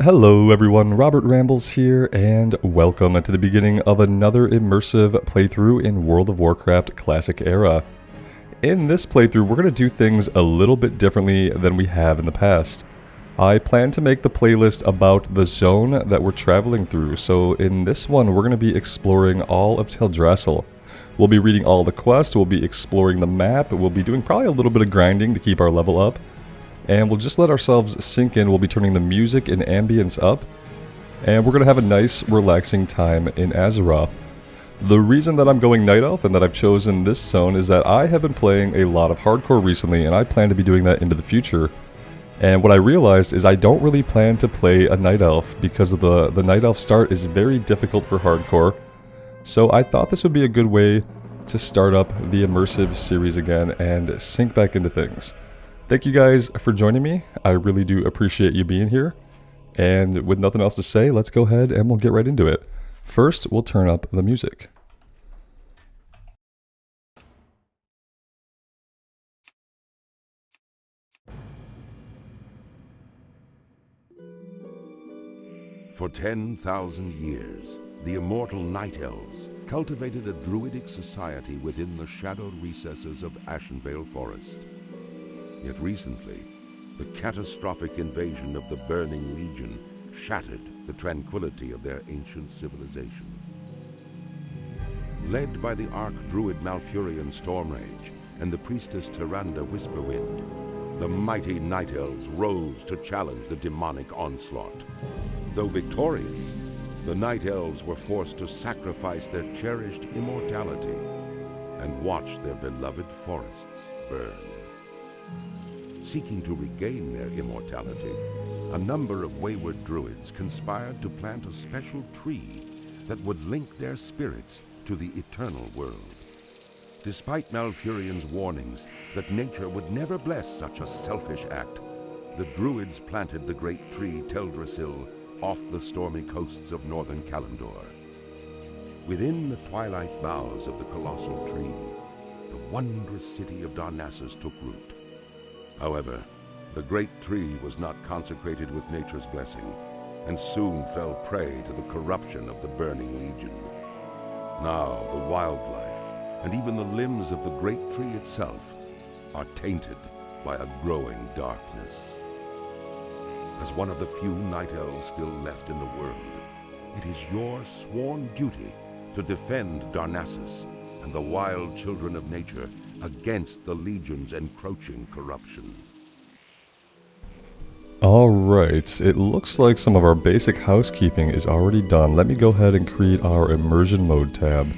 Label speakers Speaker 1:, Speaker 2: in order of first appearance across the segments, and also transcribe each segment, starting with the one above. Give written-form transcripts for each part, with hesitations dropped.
Speaker 1: Hello everyone, Robert Rambles here, and welcome to the beginning of another immersive playthrough in World of Warcraft Classic Era. In this playthrough, we're going to do things a little bit differently than we have in the past. I plan to make the playlist about the zone that we're traveling through, so in this one we're going to be exploring all of Teldrassil. We'll be reading all the quests, we'll be exploring the map, we'll be doing probably a little bit of grinding to keep our level up. And we'll just let ourselves sink in. We'll be turning the music and ambience up. And we're going to have a nice, relaxing time in Azeroth. The reason that I'm going Night Elf and that I've chosen this zone is that I have been playing a lot of hardcore recently, and I plan to be doing that into the future. And what I realized is I don't really plan to play a Night Elf because of the Night Elf start is very difficult for hardcore. So I thought this would be a good way to start up the immersive series again and sink back into things. Thank you guys for joining me. I really do appreciate you being here. And with nothing else to say, let's go ahead and we'll get right into it. First, we'll turn up the music.
Speaker 2: For 10,000 years, the immortal Night Elves cultivated a druidic society within the shadowed recesses of Ashenvale Forest. Yet recently, the catastrophic invasion of the Burning Legion shattered the tranquility of their ancient civilization. Led by the Archdruid Malfurion Stormrage and the priestess Tyrande Whisperwind, the mighty Night Elves rose to challenge the demonic onslaught. Though victorious, the Night Elves were forced to sacrifice their cherished immortality and watch their beloved forests burn. Seeking to regain their immortality, a number of wayward druids conspired to plant a special tree that would link their spirits to the eternal world. Despite Malfurion's warnings that nature would never bless such a selfish act, the druids planted the great tree Teldrassil off the stormy coasts of northern Kalimdor. Within the twilight boughs of the colossal tree, the wondrous city of Darnassus took root. However, the great tree was not consecrated with nature's blessing, and soon fell prey to the corruption of the Burning Legion. Now the wildlife, and even the limbs of the great tree itself, are tainted by a growing darkness. As one of the few Night Elves still left in the world, it is your sworn duty to defend Darnassus and the wild children of nature against the Legion's encroaching corruption.
Speaker 1: Alright, it looks like some of our basic housekeeping is already done. Let me go ahead and create our immersion mode tab.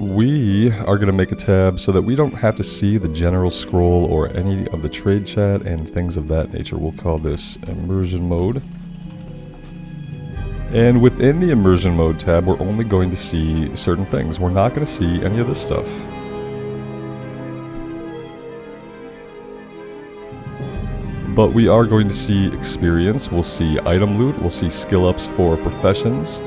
Speaker 1: We are going to make a tab so that we don't have to see the general scroll or any of the trade chat and things of that nature. We'll call this immersion mode. And within the immersion mode tab, we're only going to see certain things. We're not going to see any of this stuff. But we are going to see experience, we'll see item loot, we'll see skill ups for professions.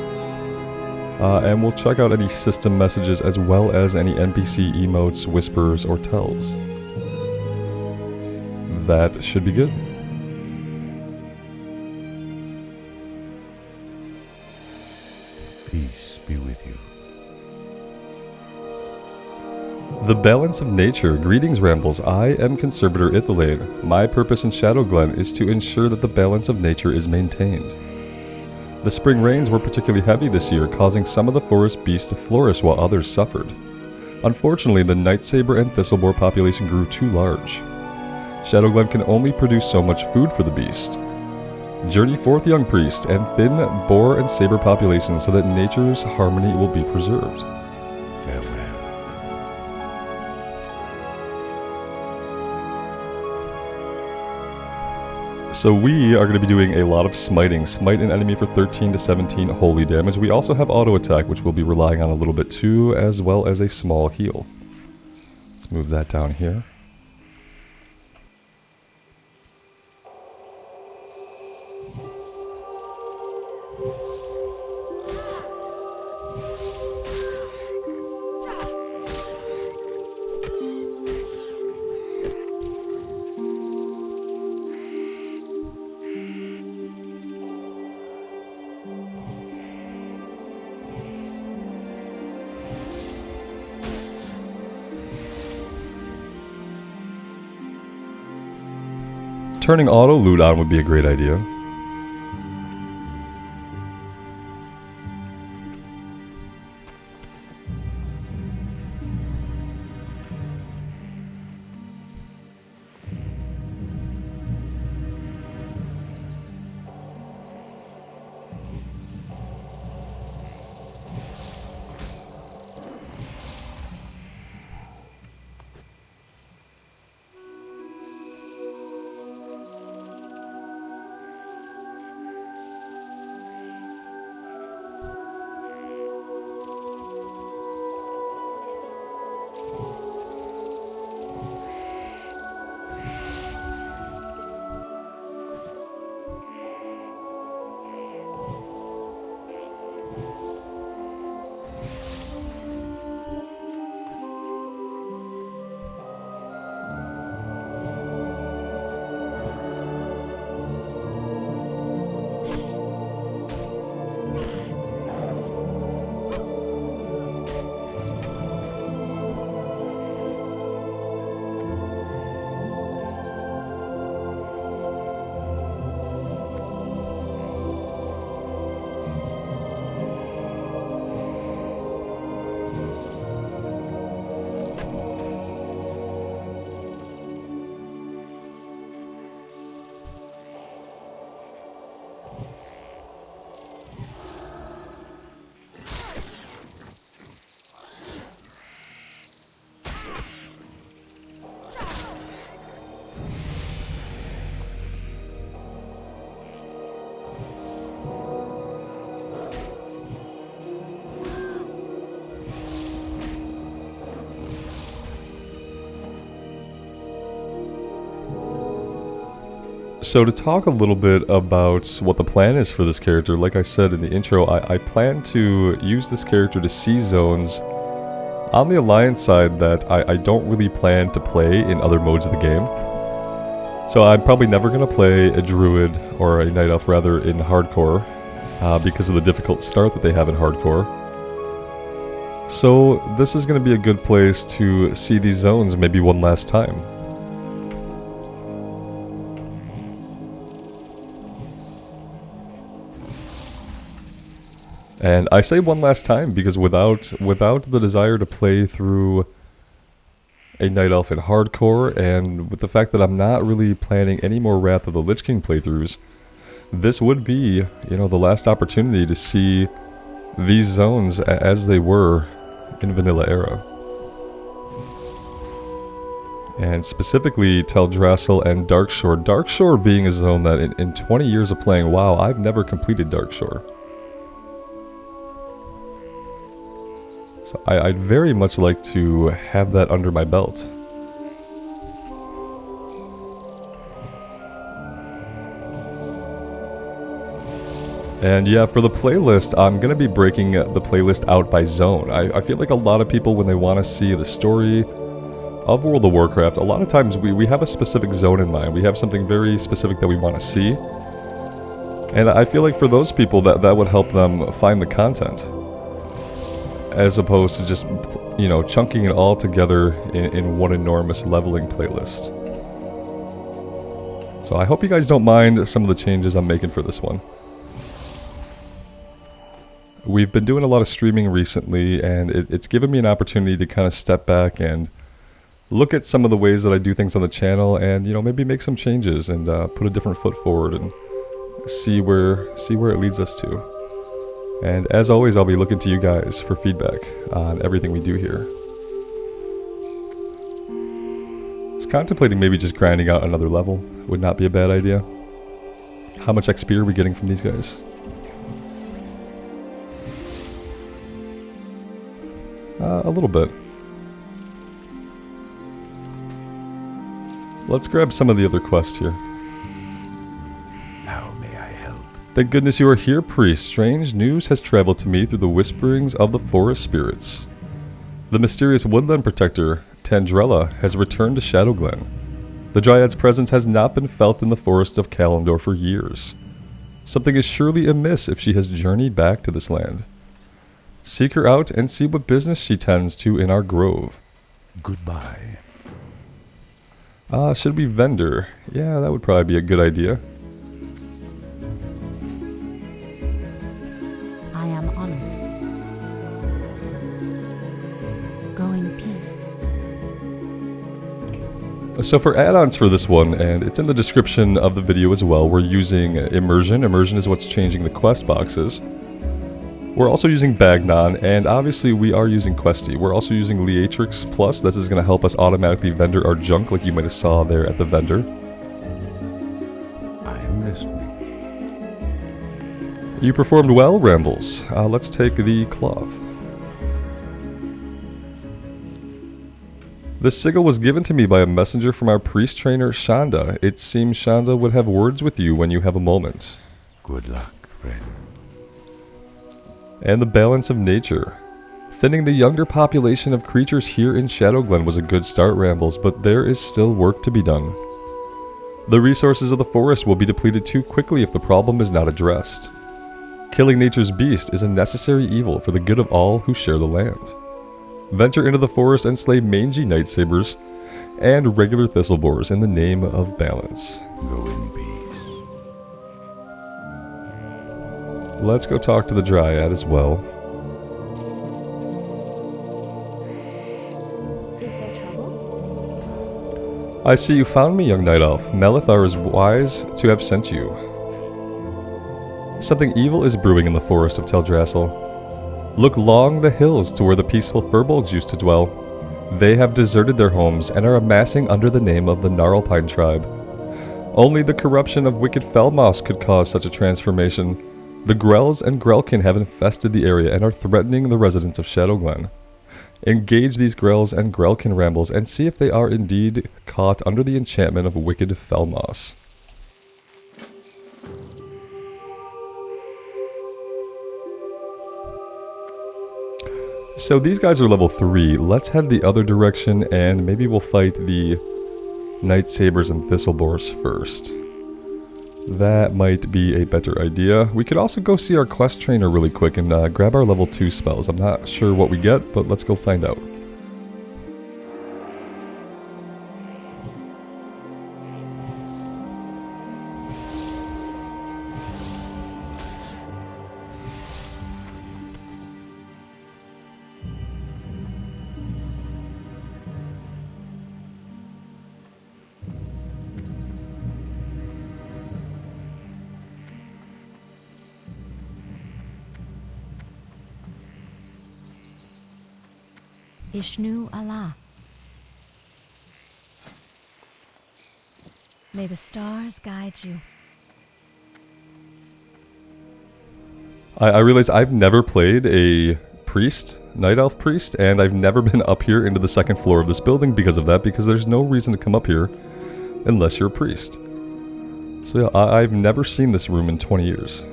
Speaker 1: And we'll check out any system messages as well as any NPC emotes, whispers, or tells. That should be good.
Speaker 2: Peace be with you.
Speaker 1: The balance of nature. Greetings, Rambles. I am Conservator Ithilane. My purpose in Shadowglen is to ensure that the balance of nature is maintained. The spring rains were particularly heavy this year, causing some of the forest beasts to flourish while others suffered. Unfortunately, the Nightsaber and Thistleboar population grew too large. Shadowglen can only produce so much food for the beast. Journey forth, young priest, and thin boar and saber populations so that nature's harmony will be preserved.
Speaker 2: Farewell.
Speaker 1: So we are going to be doing a lot of smiting. Smite an enemy for 13 to 17 holy damage. We also have auto attack, which we'll be relying on a little bit too, as well as a small heal. Let's move that down here. Turning auto loot on would be a great idea. So to talk a little bit about what the plan is for this character, like I said in the intro, I plan to use this character to see zones on the Alliance side that I don't really plan to play in other modes of the game. So I'm probably never going to play a Druid, or a Night Elf rather, in Hardcore, because of the difficult start that they have in Hardcore. So this is going to be a good place to see these zones maybe one last time. And I say one last time because without the desire to play through a Night Elf in Hardcore, and with the fact that I'm not really planning any more Wrath of the Lich King playthroughs, this would be, you know, the last opportunity to see these zones as they were in Vanilla Era. And specifically Teldrassil and Darkshore. Darkshore being a zone that in 20 years of playing WoW, I've never completed Darkshore. So I'd very much like to have that under my belt. And yeah, for the playlist, I'm going to be breaking the playlist out by zone. I feel like a lot of people, when they want to see the story of World of Warcraft, a lot of times we have a specific zone in mind. We have something very specific that we want to see. And I feel like for those people, that would help them find the content, as opposed to just, you know, chunking it all together in one enormous leveling playlist. So I hope you guys don't mind some of the changes I'm making for this one. We've been doing a lot of streaming recently, and it's given me an opportunity to kind of step back and look at some of the ways that I do things on the channel, and, you know, maybe make some changes and put a different foot forward and see where it leads us to. And as always, I'll be looking to you guys for feedback on everything we do here. I was contemplating maybe just grinding out another level. Would not be a bad idea. How much XP are we getting from these guys? A little bit. Let's grab some of the other quests here. Thank goodness you are here, priest. Strange news has traveled to me through the whisperings of the forest spirits. The mysterious woodland protector, Tandrella, has returned to Shadowglen. The Dryad's presence has not been felt in the forest of Kalimdor for years. Something is surely amiss if she has journeyed back to this land. Seek her out and see what business she tends to in our grove.
Speaker 2: Goodbye.
Speaker 1: Should we vendor? Yeah, that would probably be a good idea.
Speaker 3: I am honored. Go in peace.
Speaker 1: So for add-ons for this one, and it's in the description of the video as well, we're using Immersion. Immersion is what's changing the quest boxes. We're also using Bagnon, and obviously we are using Questie. We're also using Leatrix Plus. This is going to help us automatically vendor our junk like you might have saw there at the vendor.
Speaker 2: I am listening.
Speaker 1: You performed well, Rambles. Let's take the cloth. This sigil was given to me by a messenger from our priest trainer, Shanda. It seems Shanda would have words with you when you have a moment.
Speaker 2: Good luck, friend.
Speaker 1: And the balance of nature. Thinning the younger population of creatures here in Shadowglen was a good start, Rambles, but there is still work to be done. The resources of the forest will be depleted too quickly if the problem is not addressed. Killing nature's beast is a necessary evil for the good of all who share the land. Venture into the forest and slay mangy night sabers and regular thistleborers in the name of balance.
Speaker 2: Go in peace.
Speaker 1: Let's go talk to the Dryad as well.
Speaker 4: Is there trouble?
Speaker 1: I see you found me, young night elf. Melithar is wise to have sent you. Something evil is brewing in the forest of Teldrassil. Look along the hills to where the peaceful furbolgs used to dwell. They have deserted their homes and are amassing under the name of the Gnarlpine tribe. Only the corruption of wicked Felmoss could cause such a transformation. The Grells and Grelkin have infested the area and are threatening the residents of Shadowglen. Engage these Grells and Grelkin, Rambles, and see if they are indeed caught under the enchantment of wicked Felmoss. So these guys are level 3. Let's head the other direction and maybe we'll fight the Night Sabers and Thistleborers first. That might be a better idea. We could also go see our quest trainer really quick and grab our level 2 spells. I'm not sure what we get, but let's go find out.
Speaker 3: Ishnu Allah. May the stars guide you.
Speaker 1: I realize I've never played a priest, night elf priest, and I've never been up here into the second floor of this building because of that, because there's no reason to come up here unless you're a priest. So yeah, I've never seen this room in 20 years.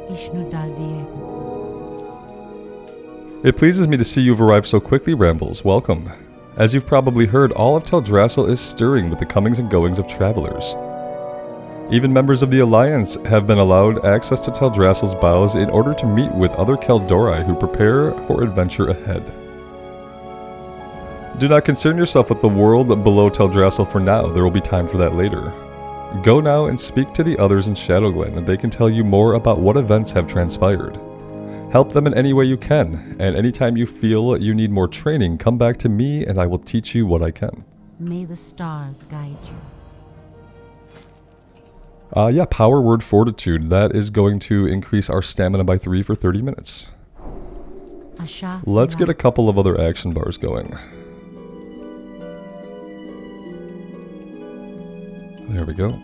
Speaker 3: Ishnu Daldie.
Speaker 1: It pleases me to see you've arrived so quickly, Rambles. Welcome. As you've probably heard, all of Teldrassil is stirring with the comings and goings of travelers. Even members of the Alliance have been allowed access to Teldrassil's bowels in order to meet with other Keldori who prepare for adventure ahead. Do not concern yourself with the world below Teldrassil for now. There will be time for that later. Go now and speak to the others in Shadowglen, and they can tell you more about what events have transpired. Help them in any way you can, and anytime you feel you need more training, come back to me and I will teach you what I can.
Speaker 3: May the stars guide you.
Speaker 1: Yeah, power word fortitude. That is going to increase our stamina by 3 for 30 minutes.
Speaker 3: Asha.
Speaker 1: Let's get a couple of other action bars going. There we go.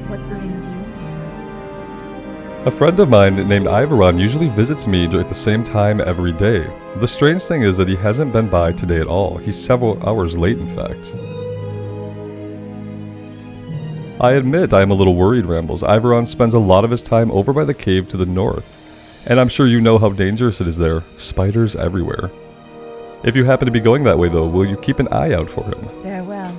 Speaker 3: What brings you?
Speaker 1: A friend of mine named Ivaron usually visits me at the same time every day. The strange thing is that he hasn't been by today at all. He's several hours late, in fact. I admit I am a little worried, Rambles. Iveron spends a lot of his time over by the cave to the north. And I'm sure you know how dangerous it is there. Spiders everywhere. If you happen to be going that way, though, will you keep an eye out for him?
Speaker 3: Farewell.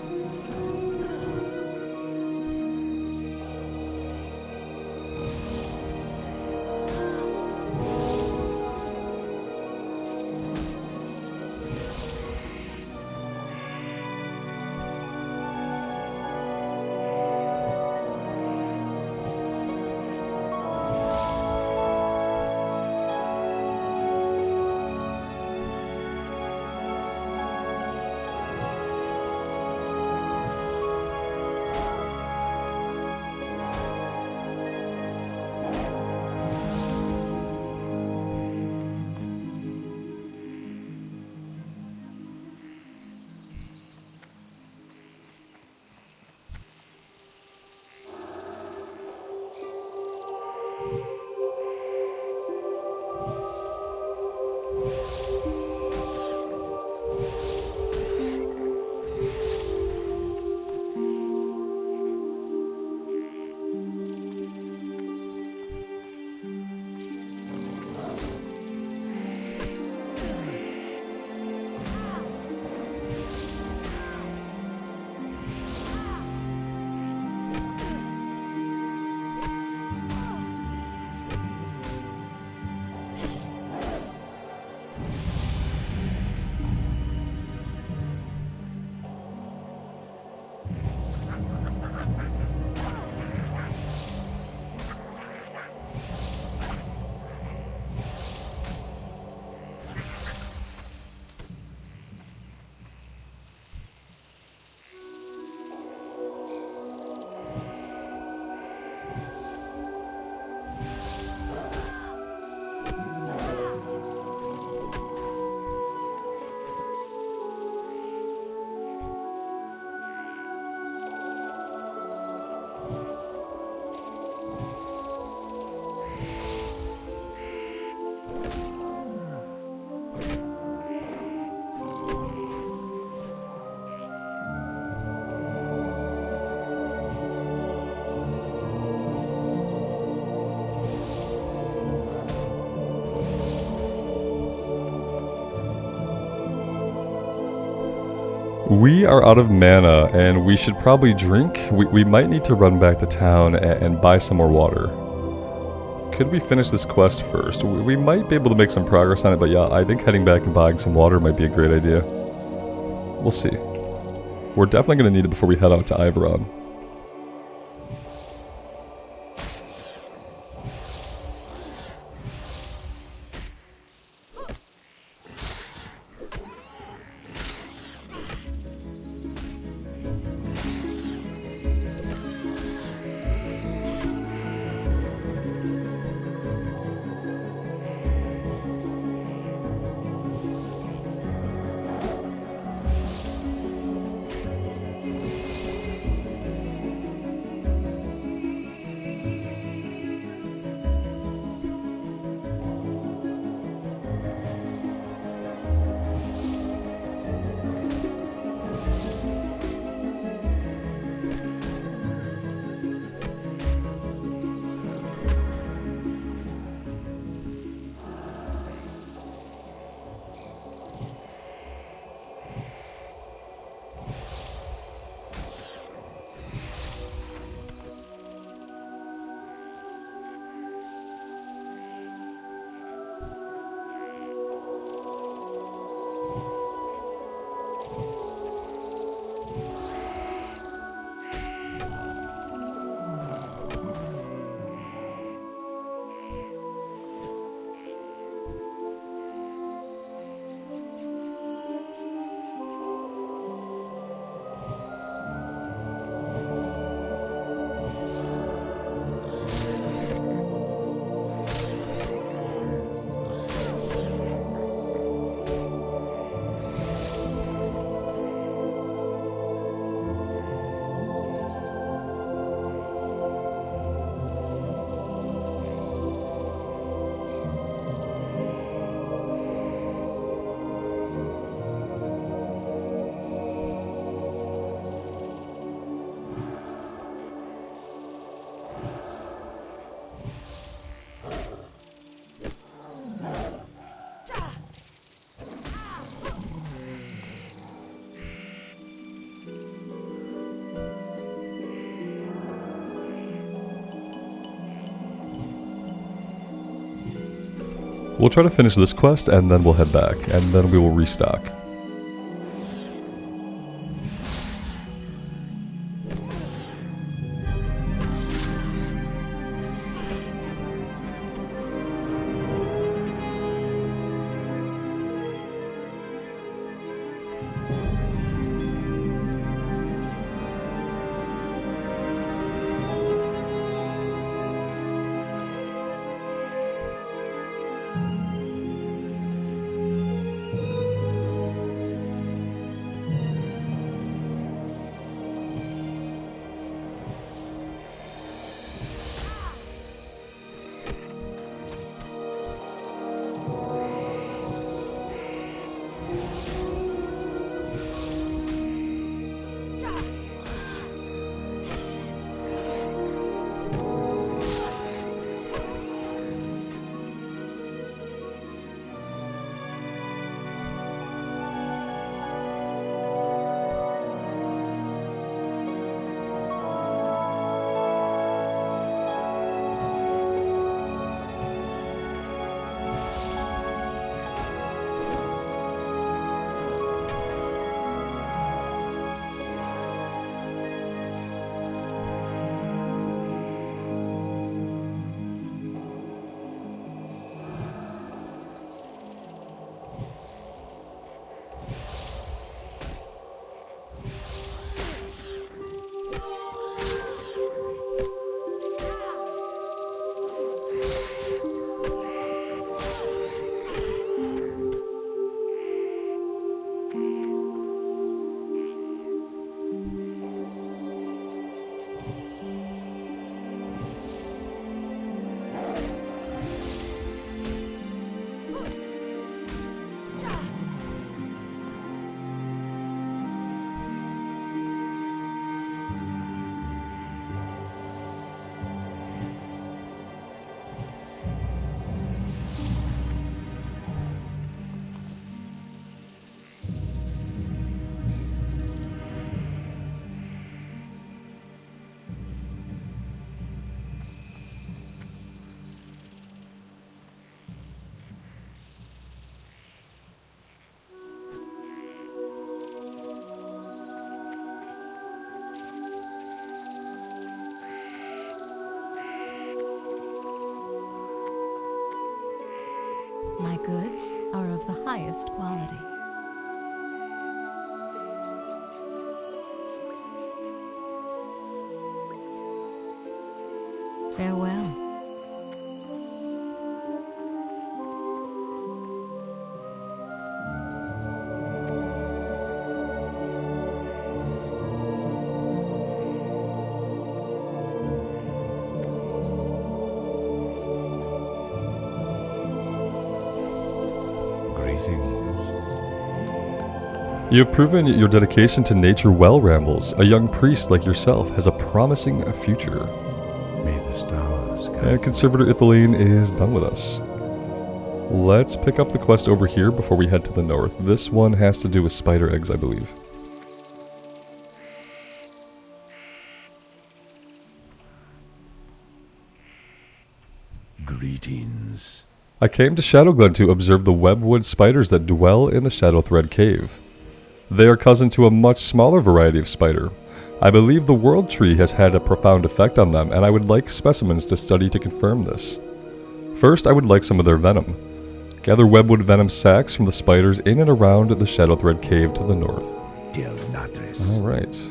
Speaker 1: We are out of mana, and we should probably drink. We might need to run back to town and buy some more water. Could we finish this quest first? We might be able to make some progress on it, but yeah, I think heading back and buying some water might be a great idea. We'll see. We're definitely going to need it before we head out to Iveron. We'll try to finish this quest and then we'll head back, and then we will restock.
Speaker 3: My goods are of the highest quality. Farewell.
Speaker 1: You have proven your dedication to nature well, Rambles. A young priest like yourself has a promising future.
Speaker 2: May the stars guide.
Speaker 1: And Conservator Ithaline is done with us. Let's pick up the quest over here before we head to the north. This one has to do with spider eggs, I believe.
Speaker 2: Greetings.
Speaker 1: I came to Shadowglen to observe the webwood spiders that dwell in the Shadowthread Cave. They are cousin to a much smaller variety of spider. I believe the World Tree has had a profound effect on them, and I would like specimens to study to confirm this. First, I would like some of their venom. Gather webwood venom sacs from the spiders in and around the Shadowthread Cave to the north. Alright.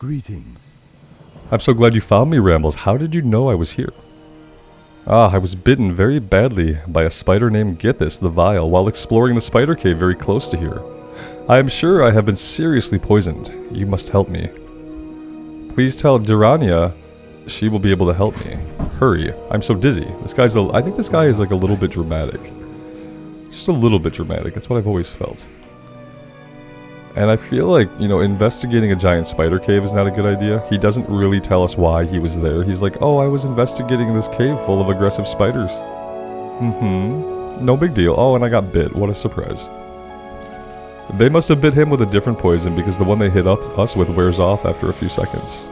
Speaker 4: Greetings.
Speaker 1: I'm so glad you found me, Rambles. How did you know I was here? Ah, I was bitten very badly by a spider named Githis the Vile while exploring the spider cave very close to here. I am sure I have been seriously poisoned. You must help me. Please tell Durania she will be able to help me. Hurry, I'm so dizzy. I think this guy is like a little bit dramatic. Just a little bit dramatic, that's what I've always felt. And I feel like, you know, investigating a giant spider cave is not a good idea. He doesn't really tell us why he was there. He's like, oh, I was investigating this cave full of aggressive spiders. No big deal. Oh, and I got bit. What a surprise. They must have bit him with a different poison because the one they hit us with wears off after a few seconds.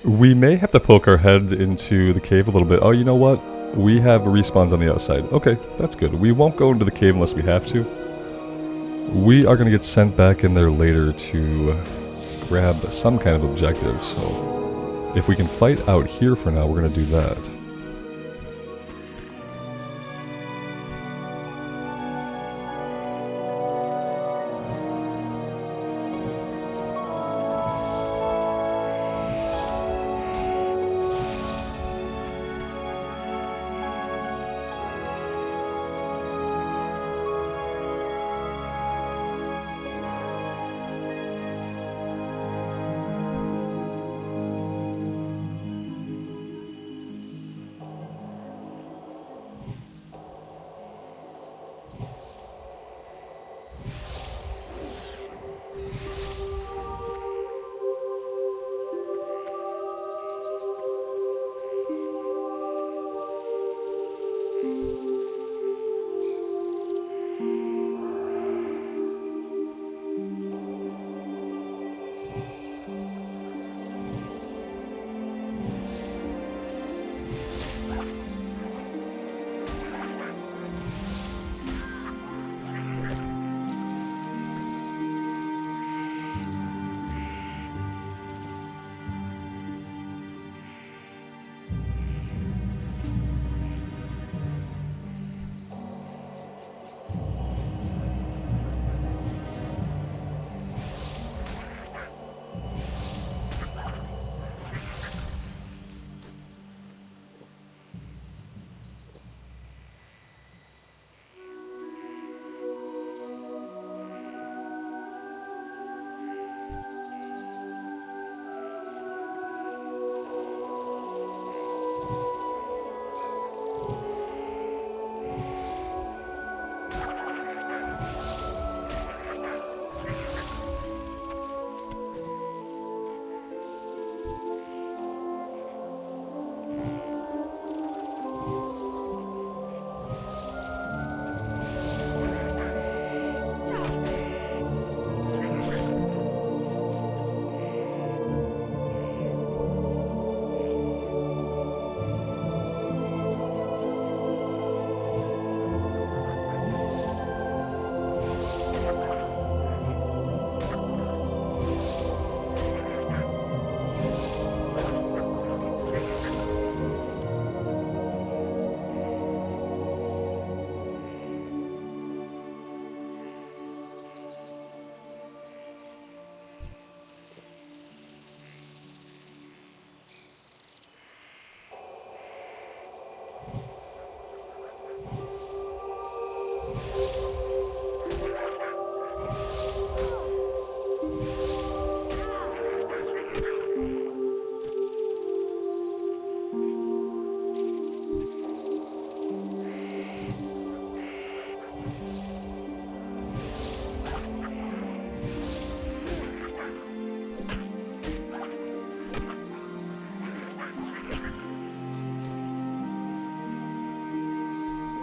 Speaker 1: We may have to poke our head into the cave a little bit. Oh, you know what? We have respawns on the outside. Okay, that's good. We won't go into the cave unless we have to. We are going to get sent back in there later to grab some kind of objective, so if we can fight out here for now, we're going to do that.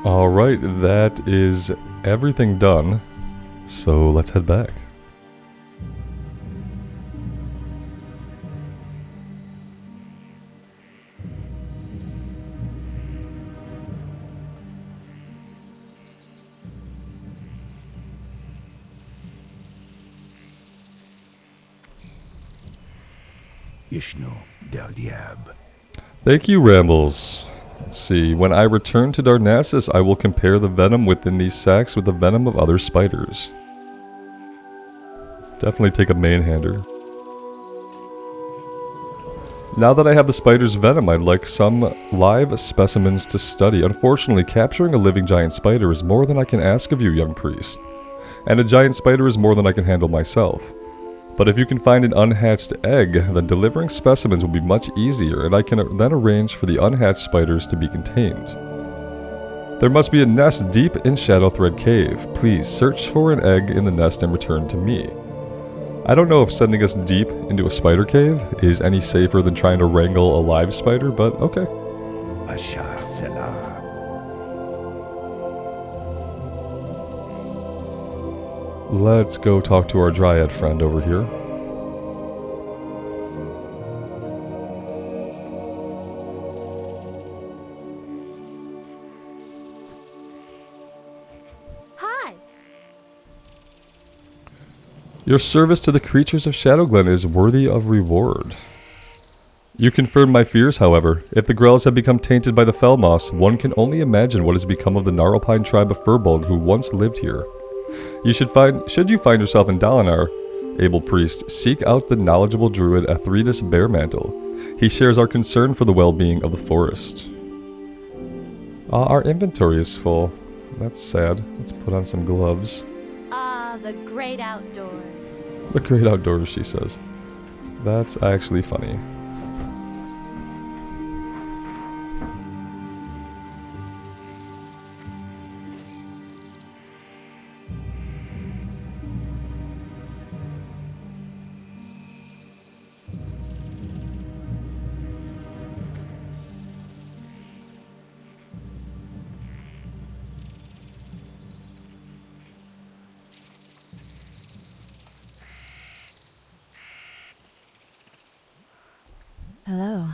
Speaker 1: Alright, that is everything done. So let's head back.
Speaker 4: Ishno del Diab.
Speaker 1: Thank you, Rambles. Let's see. When I return to Darnassus, I will compare the venom within these sacks with the venom of other spiders. Definitely take a main-hander. Now that I have the spider's venom, I'd like some live specimens to study. Unfortunately, capturing a living giant spider is more than I can ask of you, young priest. And a giant spider is more than I can handle myself. But if you can find an unhatched egg, then delivering specimens will be much easier, and I can then arrange for the unhatched spiders to be contained. There must be a nest deep in Shadowthread Cave. Please search for an egg in the nest and return to me. I don't know if sending us deep into a spider cave is any safer than trying to wrangle a live spider, but okay.
Speaker 4: Ashar Selah.
Speaker 1: Let's go talk to our dryad friend over here.
Speaker 5: Hi.
Speaker 1: Your service to the creatures of Shadowglen is worthy of reward. You confirmed my fears, however. If the Grells have become tainted by the Felmoss, one can only imagine what has become of the Gnarlpine tribe of Furbolg who once lived here. Should you find yourself in Dalinar, able priest, seek out the knowledgeable druid Athredis Bearmantle. He shares our concern for the well-being of the forest. Our inventory is full. That's sad. Let's put on some gloves.
Speaker 5: The great outdoors.
Speaker 1: The great outdoors, she says. That's actually funny.
Speaker 3: Hello.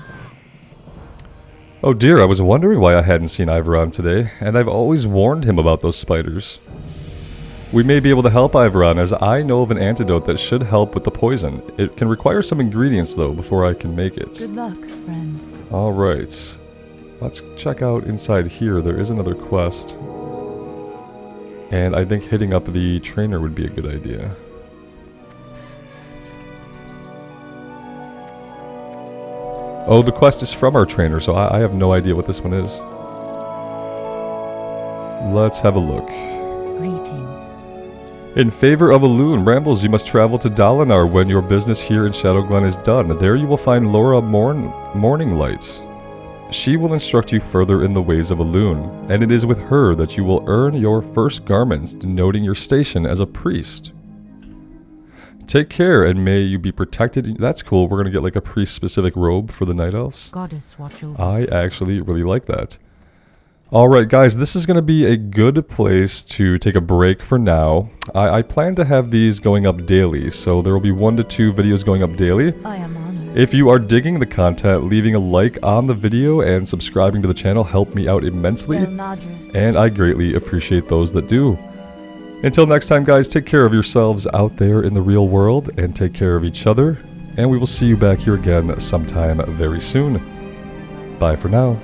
Speaker 1: Oh dear, I was wondering why I hadn't seen Iveron today, and I've always warned him about those spiders. We may be able to help Iveron, as I know of an antidote that should help with the poison. It can require some ingredients, though, before I can make it.
Speaker 3: Good luck, friend.
Speaker 1: Alright. Let's check out inside here. There is another quest. And I think hitting up the trainer would be a good idea. Oh, the quest is from our trainer, so I have no idea what this one is. Let's have a look.
Speaker 3: Greetings.
Speaker 1: In favor of Elune, Rambles, you must travel to Dalinar when your business here in Shadowglen is done. There you will find Laura Morninglight. She will instruct you further in the ways of Elune, and it is with her that you will earn your first garments, denoting your station as a priest. Take care, and may you be protected. That's cool. We're going to get like a priest-specific robe for the Night Elves.
Speaker 3: Goddess watch over.
Speaker 1: I actually really like that. Alright guys, this is going to be a good place to take a break for now. I plan to have these going up daily, so there will be 1 to 2 videos going up daily.
Speaker 3: I am honored.
Speaker 1: If you are digging the content, leaving a like on the video and subscribing to the channel help me out immensely, and I greatly appreciate those that do. Until next time guys, take care of yourselves out there in the real world, and take care of each other, and we will see you back here again sometime very soon. Bye for now.